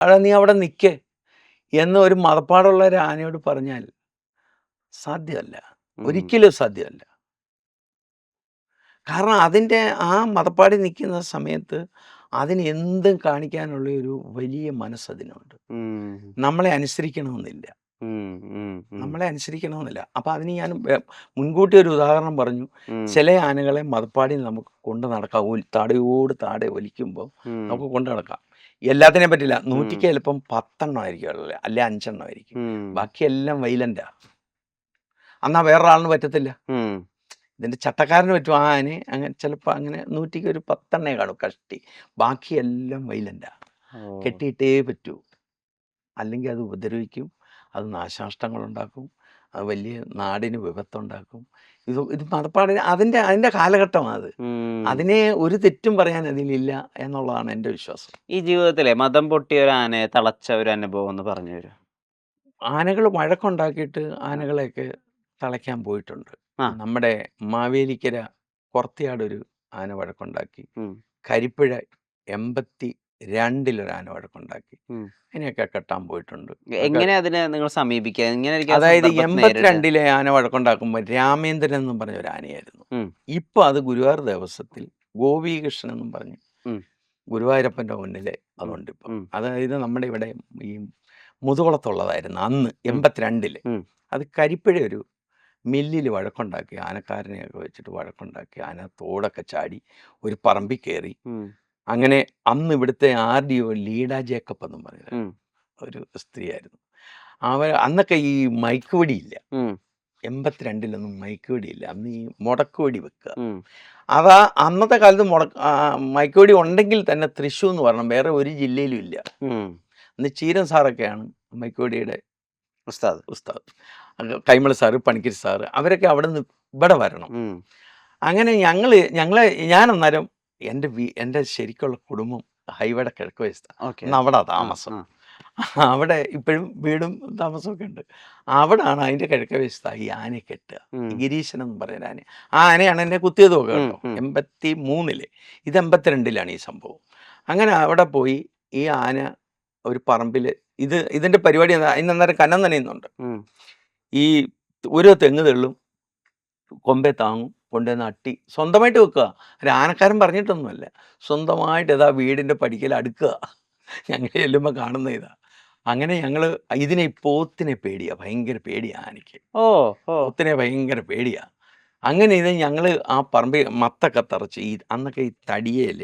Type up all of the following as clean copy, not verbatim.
"എടാ നീ അവിടെ നിൽക്ക്" എന്ന് ഒരു മതപ്പാടുള്ള ഒരു ആനയോട് പറഞ്ഞാൽ സാധ്യമല്ല. ഉം. ഒരിക്കലും സാധ്യമല്ല. കാരണം അതിൻ്റെ ആ മതപ്പാടിൽ നിൽക്കുന്ന സമയത്ത് അതിന് എന്തും കാണിക്കാനുള്ള ഒരു വലിയ മനസ്സതിനുണ്ട്. ഉം. നമ്മളെ അനുസരിക്കണമെന്നില്ല. ഉം. ഉം. ഉം. നമ്മളെ അനുസരിക്കണമെന്നില്ല. അപ്പോൾ അതിന് ഞാൻ മുൻകൂട്ടി ഒരു ഉദാഹരണം പറഞ്ഞു. ഉം. ചില ആനകളെ മതപ്പാടിൽ നമുക്ക് കൊണ്ട് നടക്കാം. താടയോട് താടെ ഒലിക്കുമ്പോൾ ഉം. നമുക്ക് കൊണ്ട് നടക്കാം. എല്ലാത്തിനെയും പറ്റില്ല. ഉം. 100ക്ക് ചിലപ്പം 10 എണ്ണം ആയിരിക്കും ഉള്ളത്. അല്ലെ 5 എണ്ണം ആയിരിക്കും. ഉം. ബാക്കിയെല്ലാം വൈലൻ്റാ. എന്നാൽ വേറൊരാളിന് പറ്റത്തില്ല. ഉം. ഇതിൻ്റെ ചട്ടക്കാരന് പറ്റും. ആ ആനയെ അങ്ങനെ ചിലപ്പോൾ അങ്ങനെ 100ക്ക് ഒരു 10 എണ്ണേ കാണും കഷ്ടി. ബാക്കിയെല്ലാം വൈലൻ്റാ. ഓ. കെട്ടിയിട്ടേ പറ്റൂ. അല്ലെങ്കിൽ അത് ഉപദ്രവിക്കും. അത് നാശനഷ്ടങ്ങളുണ്ടാക്കും. അത് വലിയ നാടിന് വിപത്തുണ്ടാക്കും. ഇത് മതപ്പാടിന് അതിൻ്റെ കാലഘട്ടമാണത്. ഉം. അതിനെ ഒരു തെറ്റും പറയാൻ അതിലില്ല എന്നുള്ളതാണ് എൻ്റെ വിശ്വാസം. ഈ ജീവിതത്തിലെ മതം പൊട്ടിയ ഒരു ആനയെ തളച്ച ഒരു അനുഭവം ഒന്ന് പറഞ്ഞു തരുമോ? ആനകൾ വഴക്കുണ്ടാക്കിയിട്ട് ആനകളെയൊക്കെ തളയ്ക്കാൻ പോയിട്ടുണ്ട്. ആ. നമ്മുടെ മാവേലിക്കര കൊർത്തിയാടൊരു ആന വഴക്കുണ്ടാക്കി. ഉം. കരിപ്പുഴ 82 ഒരു ആന വഴക്കുണ്ടാക്കി. ഉം. അതിനെയൊക്കെ കെട്ടാൻ പോയിട്ടുണ്ട്. എങ്ങനെ അതിനെ നിങ്ങൾ സമീപിക്കുക? എങ്ങനെയായിരിക്കും ആ അതായത് സന്ദർഭത്തെ നേരിടുക? 82 ആന വഴക്കുണ്ടാക്കുമ്പോൾ രാമേന്ദ്രൻ എന്നും പറഞ്ഞ ഒരു ആനയായിരുന്നു. ഉം. ഇപ്പോൾ അത് ഗുരുവായൂർ ദേവസ്വത്തിൽ ഗോപീകൃഷ്ണൻ എന്നും പറഞ്ഞ് ഉം. ഗുരുവായൂരപ്പൻ്റെ മുന്നിൽ ഉം. അതുണ്ട് ഇപ്പം. ഉം. അതായത് നമ്മുടെ ഇവിടെ ഈ മുതുകുളത്തുള്ളതായിരുന്നു അന്ന് ഉം. 82. ഉം. അത് കരിപ്പുഴ ഒരു മില്ലിൽ വഴക്കുണ്ടാക്കി. ആനക്കാരനെയൊക്കെ വെച്ചിട്ട് വഴക്കുണ്ടാക്കി. ആന തോടൊക്കെ ചാടി ഒരു പറമ്പിൽ കയറി. ഉം. അങ്ങനെ അന്ന് ഇവിടുത്തെ RDO ലീഡ ജേക്കബ് എന്നും പറഞ്ഞ ഉം. ഒരു സ്ത്രീയായിരുന്നു. അന്നൊക്കെ ഈ മയക്ക് വെടിയില്ല. ഉം. 82 മയക്ക് വെടിയില്ല. അന്ന് ഈ മുടക്ക് വെടി വെക്കുക. ഉം. അതാ അന്നത്തെ കാലത്ത് മയക്ക് വെടി ഉണ്ടെങ്കിൽ തന്നെ തൃശ്ശൂർ എന്ന് പറയണം. വേറെ ഒരു ജില്ലയിലും ഇല്ല. ഉം. അന്ന് ചീരൻ സാറൊക്കെയാണ് മയക്ക് വെടിയുടെ ഉസ്താദ്. ഉസ്താദ്. കൈമൾ സാറ്, പണിക്കർ സാറ് അവരൊക്കെ അവിടെ നിന്ന് ഇവിടെ വരണം. ഉം. അങ്ങനെ ഞാൻ അന്നേരം എൻ്റെ ശരിക്കുള്ള കുടുംബം ഹൈവേയുടെ കിഴക്ക് വശത്താണ്. ഓക്കെ. അന്ന് അവിടെ ആ. താമസം. ആ. അവിടെ ഇപ്പോഴും വീടും താമസമൊക്കെ ഉണ്ട്. അവിടാണ് അതിൻ്റെ കിഴക്ക് വശത്താണ് ഈ ആനയെ കെട്ടുക. ഉം. ഗിരീശൻ എന്ന് പറയുന്ന ആന. ആ ആനയാണ് എന്നെ കുത്തിയതുമൊക്കെ ഉം. കേട്ടോ. ഉം. 83-ല്. ഇത് 82-ലാണ് ഈ സംഭവം. അങ്ങനെ അവിടെ പോയി ഈ ആന ഒരു പറമ്പിൽ ഇതിൻ്റെ പരിപാടി അതിനന്നേരം കനം നനയുന്നുണ്ട്. ഉം. ഈ ഒരു തെങ്ങ് തെള്ളും കൊമ്പേ താങ്ങും കൊണ്ടുവന്ന് അട്ടി സ്വന്തമായിട്ട് വെക്കുക. ഒരു ആനക്കാരൻ പറഞ്ഞിട്ടൊന്നുമല്ല. സ്വന്തമായിട്ട് ഇതാ വീടിൻ്റെ പടിക്കൽ അടുക്കുക. ഞങ്ങൾ ചെല്ലുമ്പോൾ കാണുന്ന ഇതാ. അങ്ങനെ ഞങ്ങൾ ഇതിനെ പോത്തിനെ പേടിയാണ്. ഭയങ്കര പേടിയാണ് ആനയ്ക്ക്. ഓ. ഓ. പോത്തിനെ ഭയങ്കര പേടിയാണ്. അങ്ങനെ ഇത് ഞങ്ങൾ ആ പറമ്പിൽ മത്തൊക്കെ തറച്ച് അന്നൊക്കെ ഈ തടിയേൽ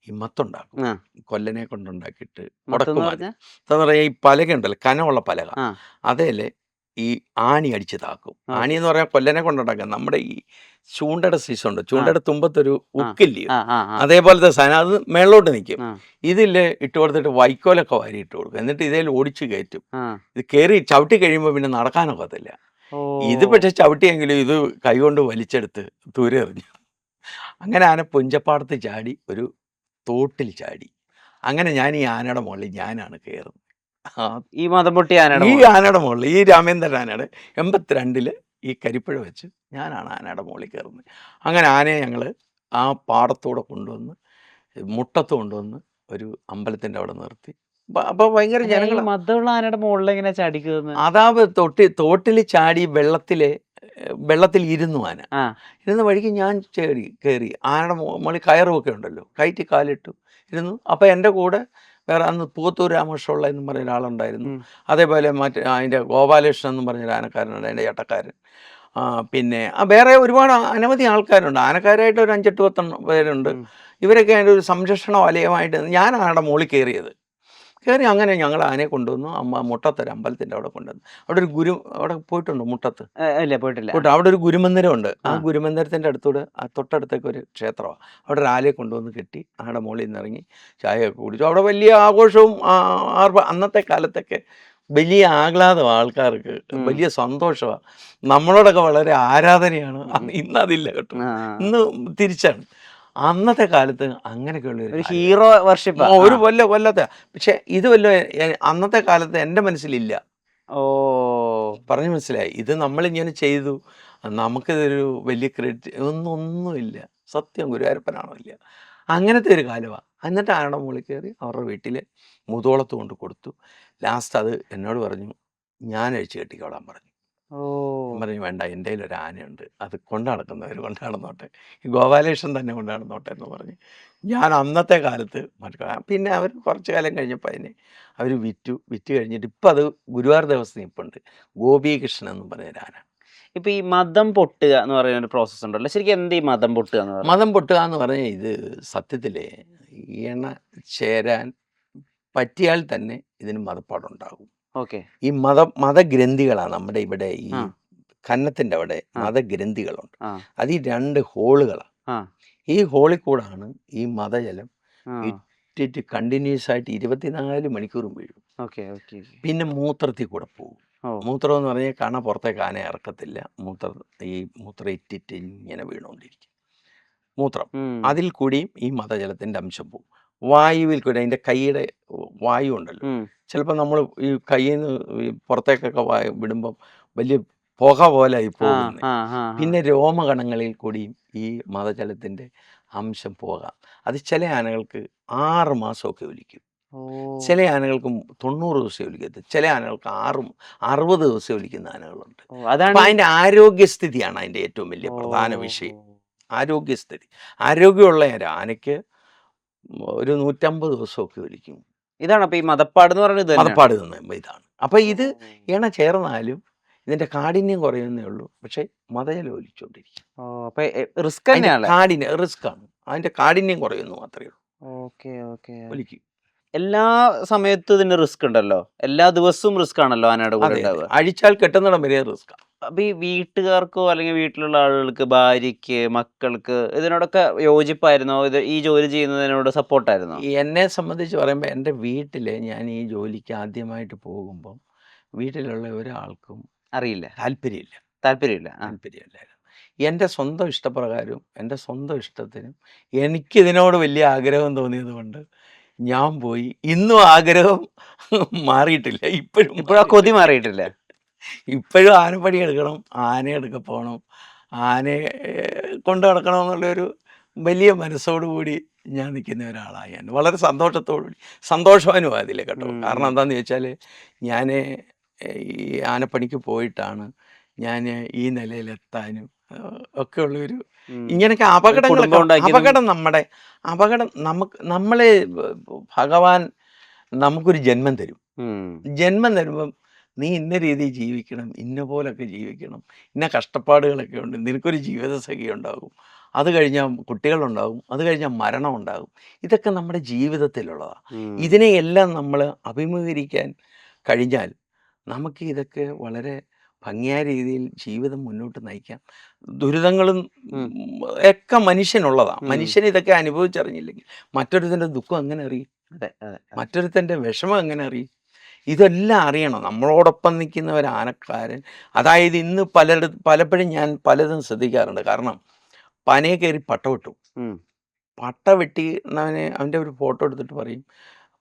ഈ മത്തുണ്ടാക്കും. ആ. കൊല്ലനെ കൊണ്ടുണ്ടാക്കിയിട്ട് മത്തെന്ന് മുടക്കുമാര്. പറഞ്ഞാ? അതെന്ന് പറഞ്ഞാൽ ഈ പലകയുണ്ടല്ലോ, കനമുള്ള പലക. ആ. അതേല് ഈ ആണി അടിച്ച് താക്കും. ഓക്കെ. ആണി എന്ന് പറഞ്ഞാൽ കൊല്ലനെ കൊണ്ടുണ്ടാക്കുക. നമ്മുടെ ഈ ചൂണ്ടയുടെ സീസുണ്ട്. ആ. ചൂണ്ടയുടെ തുമ്പത്തൊരു ആ. ഉക്കില്ലയോ, ആ. ആ. ആ. അതേപോലത്തെ സാധനം. അത് മേളിലോട്ട് നിൽക്കും. ആ. ഇതിൽ ഇട്ട് കൊടുത്തിട്ട് വൈക്കോലൊക്കെ വാരി ഇട്ട് കൊടുക്കും. എന്നിട്ട് ഇതിൽ ഓടിച്ച് കയറ്റും. ആ. ഇത് കയറി ചവിട്ടി കഴിയുമ്പോൾ പിന്നെ നടക്കാനൊക്കത്തില്ല. ഓ. ഇത് പക്ഷേ ചവിട്ടിയെങ്കിലും ഇത് കൈകൊണ്ട് വലിച്ചെടുത്ത് ദൂരെ എറിഞ്ഞു. അങ്ങനെ ആന പുഞ്ചപ്പാടത്ത് ചാടി ഒരു തോട്ടിൽ ചാടി. അങ്ങനെ ഞാൻ ഈ ആനയുടെ മുകളിൽ ഞാനാണ് കയറുന്നത്. ആ ഈ മതം പൊട്ടിയ ആനയുടെ ഈ മോള്. ആനയുടെ മുകളിൽ, ഈ രാമേന്ദ്രൻ ആനയുടെ 82-ല് ഈ കരിപ്പുഴ വെച്ച് ഞാനാണ് ആനയുടെ മുകളിൽ കയറുന്നത്. അങ്ങനെ ആനയെ ഞങ്ങൾ ആ പാടത്തൂടെ കൊണ്ടുവന്ന് മുട്ടത്ത് കൊണ്ടുവന്ന് ഒരു അമ്പലത്തിൻ്റെ അവിടെ നിർത്തി. അപ്പോൾ ഭയങ്കര അല്ല, ഈ ജനങ്ങളാണ്. മതമുള്ള ആനയുടെ മുകളിൽ എങ്ങനെ ചാടി കയറുന്നത്? അതാ തോട്ടിൽ ചാടി വെള്ളത്തിൽ ഇരുന്നു ആന. ആ. ഇരുന്ന വഴിക്ക് ഞാൻ കയറി. ആനയുടെ മുകളിൽ കയറുമൊക്കെ ഉണ്ടല്ലോ, കയറ്റി കാലിട്ടു ഇരുന്നു. അപ്പോൾ എൻ്റെ കൂടെ വേറെ അന്ന് പൂത്തൂർ രാമകൃഷ്ണപിള്ള എന്നും പറഞ്ഞ ഒരാളുണ്ടായിരുന്നു. ഉം. അതേപോലെ അതിൻ്റെ ഗോപാലകൃഷ്ണൻ എന്നും പറഞ്ഞൊരു ആനക്കാരനുണ്ട്, എൻ്റെ ചേട്ടക്കാരൻ. പിന്നെ വേറെ ഒരുപാട് അനവധി ആൾക്കാരുണ്ട്. ആനക്കാരായിട്ട് ഒരു 5-8 10 പേരുണ്ട്. ഉം. ഇവരൊക്കെ അതിൻ്റെ ഒരു സംരക്ഷണ വലയമായിട്ട് ഞാൻ ആനയുടെ മുകളിൽ കയറിയത്. അങ്ങനെ ഞങ്ങൾ ആനയെ കൊണ്ടുവന്നു. മുട്ടത്തൊരു അമ്പലത്തിൻ്റെ അവിടെ കൊണ്ടുവന്നു. അവിടെ പോയിട്ടുണ്ടോ മുട്ടത്ത്? ഇല്ല, പോയിട്ടില്ല. അവിടെ ഒരു ഗുരുമന്ദിരമുണ്ട്. ആ ആ. ഗുരുമന്ദിരത്തിൻ്റെ അടുത്തൂടെ തൊട്ടടുത്തേക്ക് ഒരു ക്ഷേത്രമാണ്. അവിടെ ഒരു ആനയെ കൊണ്ടുവന്ന് കെട്ടി ആനയുടെ മുകളിൽ നിന്ന് ഇറങ്ങി ചായയൊക്കെ കുടിച്ചു. അവിടെ വലിയ ആഘോഷവും അന്നത്തെ കാലത്തൊക്കെ വലിയ ആഹ്ലാദം, ആൾക്കാർക്ക് വലിയ സന്തോഷമാണ്. നമ്മളോടൊക്കെ വളരെ ആരാധനയാണ്. ഇന്നതില്ല കേട്ടോ. ആ. ഇന്ന് തിരിച്ചാണ്. അന്നത്തെ കാലത്ത് അങ്ങനെയൊക്കെയുള്ള ഒരു ഹീറോ വർഷിപ്പ്. ഒരു കൊല്ലത്തെ. പക്ഷെ ഇത് അന്നത്തെ കാലത്ത് എൻ്റെ മനസ്സിലില്ല. ഓ. പറഞ്ഞു മനസ്സിലായി. ഇത് നമ്മളിങ്ങനെ ചെയ്തു, നമുക്കിതൊരു വലിയ ക്രെഡിറ്റ് ഒന്നുമില്ല. സത്യം ഗുരുവായൂരപ്പനാണോ ഇല്ല. അങ്ങനത്തെ ഒരു കാലമാണ്. എന്നിട്ട് ആനയുടെ മുകളിൽ കയറി അവരുടെ വീട്ടിൽ മുതോളത്ത് കൊണ്ട് കൊടുത്തു. ലാസ്റ്റ് അത് എന്നോട് പറഞ്ഞു, ഞാൻ അഴിച്ചു കെട്ടിക്കോളാൻ പറഞ്ഞു. ഓ. ഞാൻ പറഞ്ഞു വേണ്ട, എൻ്റെ കയ്യിൽ ഒരു ആനയുണ്ട്, അത് കൊണ്ട് നടക്കുന്നവർ കൊണ്ട് നടന്നോട്ടെ, ഈ ഗോപാലകൃഷ്ണൻ തന്നെ കൊണ്ട് നടന്നോട്ടെ എന്ന് പറഞ്ഞ് ഞാൻ അന്നത്തെ കാലത്ത് പിന്നെ അവർ കുറച്ച് കാലം കഴിഞ്ഞപ്പോൾ അതിനെ അവർ വിറ്റ് കഴിഞ്ഞിട്ട് ഇപ്പം അത് ഗുരുവായൂർ ദേവസ്ഥ ഇപ്പുണ്ട്, ഗോപീകൃഷ്ണൻ എന്ന് പറഞ്ഞ ഒരു ആന. ഇപ്പൊ ഈ മദം പൊട്ടുക എന്ന് പറയുന്ന ഒരു പ്രോസസ് ഉണ്ടല്ലോ, ശരിക്കും എന്ത് ഈ മദം പൊട്ടുക എന്ന് പറയുന്നത്? മതം പൊട്ടുക എന്ന് പറഞ്ഞാൽ ഇത് സത്യത്തിലെ ഇണ ചേരാൻ പറ്റിയാൽ തന്നെ ഇതിന് മതപ്പാടുണ്ടാകും. ഓക്കെ. ഈ മതഗ്രന്ഥികളാണ് നമ്മുടെ ഇവിടെ ഈ ആ. കന്നത്തിൻ്റെ അവിടെ ആ. മതഗ്രന്ഥികളുണ്ട്. ആ. അത് ഈ 2 ഹോളുകളാണ്. ആ. ഈ ഹോളിൽ കൂടാണ് ഈ മതജലം ആ. ഇട്ടിട്ട് കണ്ടിന്യൂസ് ആയിട്ട് 24 മണിക്കൂറും വീഴും. Okay okay. പിന്നെ മൂത്രത്തിൽ കൂടെ പോകും. ഓ. മൂത്രം എന്ന് പറഞ്ഞാൽ കണ പുറത്തേക്ക് ആന ഇറക്കത്തില്ല. മൂത്രം ഇറ്റിട്ട് ഇങ്ങനെ വീണുകൊണ്ടിരിക്കും മൂത്രം. ഉം. അതിൽ കൂടിയും ഈ മതജലത്തിൻ്റെ അംശം പോകും. വായുവിൽ കൂടി അതിൻ്റെ കൈയുടെ വായു ഉണ്ടല്ലോ, ഉം. ചിലപ്പോൾ നമ്മൾ ഈ കയ്യിൽ നിന്ന് ഈ പുറത്തേക്കൊക്കെ വിടുമ്പം വലിയ പുക പോലെ ആയി ആ. പോകുന്നത്. ആ. ആ. പിന്നെ രോമകണങ്ങളിൽ കൂടിയും ഈ മതജലത്തിൻ്റെ അംശം പോകാം. അത് ചില ആനകൾക്ക് 6 മാസമൊക്കെ ഒലിക്കും. ഓ. ചില ആനകൾക്ക് 90 ദിവസം ഒലിക്കത്തില്ല. ചില ആനകൾക്ക് 60 ദിവസം ഒലിക്കുന്ന ആനകളുണ്ട്. ഓ, അതാണ് അപ്പം അതിൻ്റെ ആരോഗ്യസ്ഥിതിയാണ് അതിൻ്റെ ഏറ്റവും വലിയ പ്രധാന വിഷയം. ആരോഗ്യസ്ഥിതി. ആരോഗ്യമുള്ള ഒരു ആനയ്ക്ക് ഒരു 150 ദിവസമൊക്കെ ഒലിക്കും. ഇതാണ് അപ്പൊ ഈ മതപ്പാട് എന്ന് പറയുന്നത്. മതപ്പാട് നിന്ന് ഇതാണ്. അപ്പം ഇത് ഇണ ചേർന്നാലും ഇതിൻ്റെ കാഠിന്യം കുറയുന്നേ ഉള്ളൂ. പക്ഷേ മതജലം ഒലിച്ചുകൊണ്ടിരിക്കും. അപ്പൊ റിസ്ക് അതിൻ്റെ തന്നെയാണ്. കാഠിന്യം റിസ്ക്കാണ്. അതിൻ്റെ കാഠിന്യം കുറയുന്നു മാത്രമേ ഉള്ളൂ. Okay okay. ഒലിക്കും. എല്ലാ സമയത്തും ഇതിന് റിസ്ക് ഉണ്ടല്ലോ, എല്ലാ ദിവസവും റിസ്ക് ആണല്ലോ ആനയുടെ കൂടെ അതെ, അതെ. ഉണ്ടാവുക. അഴിച്ചാൽ കെട്ടുന്നിടം വരെ റിസ്ക്കാണ്. അപ്പൊ ഈ വീട്ടുകാർക്കോ അല്ലെങ്കിൽ വീട്ടിലുള്ള ആളുകൾക്ക്, ഭാര്യയ്ക്ക്, മക്കൾക്ക് ഇതിനോടൊക്കെ യോജിപ്പായിരുന്നോ? ഈ ജോലി ചെയ്യുന്നതിനോട് സപ്പോർട്ടായിരുന്നോ? എന്നെ സംബന്ധിച്ച് പറയുമ്പോൾ എൻ്റെ വീട്ടിൽ ഞാൻ ഈ ജോലിക്ക് ആദ്യമായിട്ട് പോകുമ്പം വീട്ടിലുള്ള ഒരാൾക്കും അറിയില്ല, താല്പര്യമില്ല. താല്പര്യമില്ല. ആ. താല്പര്യമില്ലായിരുന്നു. എൻ്റെ സ്വന്തം ഇഷ്ടപ്രകാരവും എൻ്റെ സ്വന്തം ഇഷ്ടത്തിനും എനിക്കിതിനോട് വലിയ ആഗ്രഹം തോന്നിയത് കൊണ്ട് ഞാൻ പോയി. ഇന്നും ആഗ്രഹം മാറിയിട്ടില്ല. ഇപ്പോഴും ആ കൊതി മാറിയിട്ടില്ല. ഇപ്പോഴും ആനപ്പണി എടുക്കണം, ആനയെടുക്ക പോകണം, ആനയെ കൊണ്ട് നടക്കണം എന്നുള്ളൊരു വലിയ മനസ്സോടുകൂടി ഞാൻ നിൽക്കുന്ന ഒരാളാണ് ഞാൻ. വളരെ സന്തോഷത്തോടുകൂടി, സന്തോഷവാനും അതിൽ കേട്ടോ. കാരണം എന്താണെന്ന് ചോദിച്ചാൽ ഞാൻ ഈ ആനപ്പണിക്ക് പോയിട്ടാണ് ഞാൻ ഈ നിലയിലെത്താനും ഒക്കെ ഉള്ളൊരു ഇങ്ങനെയൊക്കെ അപകടം നമ്മളെ ഭഗവാൻ നമുക്കൊരു ജന്മം തരും. ജന്മം തരുമ്പം നീ ഇന്ന രീതിയിൽ ജീവിക്കണം, ഇന്ന പോലൊക്കെ ജീവിക്കണം, ഇന്ന കഷ്ടപ്പാടുകളൊക്കെ ഉണ്ട്, നിനക്കൊരു ജീവിതസഖി ഉണ്ടാകും, അത് കഴിഞ്ഞാൽ കുട്ടികളുണ്ടാകും, അത് കഴിഞ്ഞാൽ മരണം ഉണ്ടാകും. ഇതൊക്കെ നമ്മുടെ ജീവിതത്തിലുള്ളതാണ്. ഇതിനെയെല്ലാം നമ്മൾ അഭിമുഖീകരിക്കാൻ കഴിഞ്ഞാൽ നമുക്ക് ഇതൊക്കെ വളരെ ഭംഗിയായ രീതിയിൽ ജീവിതം മുന്നോട്ട് നയിക്കാം. ദുരിതങ്ങളും ഒക്കെ മനുഷ്യനുള്ളതാണ്. മനുഷ്യൻ ഇതൊക്കെ അനുഭവിച്ചറിഞ്ഞില്ലെങ്കിൽ മറ്റൊരുത്തൻ്റെ ദുഃഖം എങ്ങനെ അറിയും? മറ്റൊരുത്തൻ്റെ വിഷമം എങ്ങനെ അറിയും? ഇതെല്ലാം അറിയണം. നമ്മളോടൊപ്പം നിൽക്കുന്ന ഒരു ആനക്കാരൻ, അതായത് ഇന്ന് പലപ്പോഴും ഞാൻ പലതും ശ്രദ്ധിക്കാറുണ്ട്. കാരണം പനയെ കയറി പട്ട വെട്ടും. പട്ട വെട്ടിനവനെ അവൻ്റെ ഒരു ഫോട്ടോ എടുത്തിട്ട് പറയും,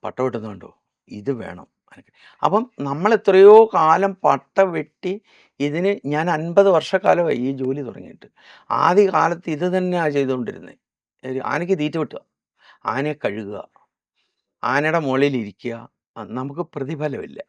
പട്ട വെട്ടുന്നുണ്ടോ, ഇത് വേണം. അപ്പം നമ്മൾ എത്രയോ കാലം പട്ട വെട്ടി ഇതിന് ഞാൻ 50 വർഷക്കാലമായി ഈ ജോലി തുടങ്ങിയിട്ട്. ആദ്യ കാലത്ത് ഇത് തന്നെയാണ് ചെയ്തുകൊണ്ടിരുന്നത്. ആനയ്ക്ക് തീറ്റ വെട്ടുക, ആനയെ കഴുകുക, ആനയുടെ മുകളിലിരിക്കുക. നമുക്ക് പ്രതിഫലമില്ല.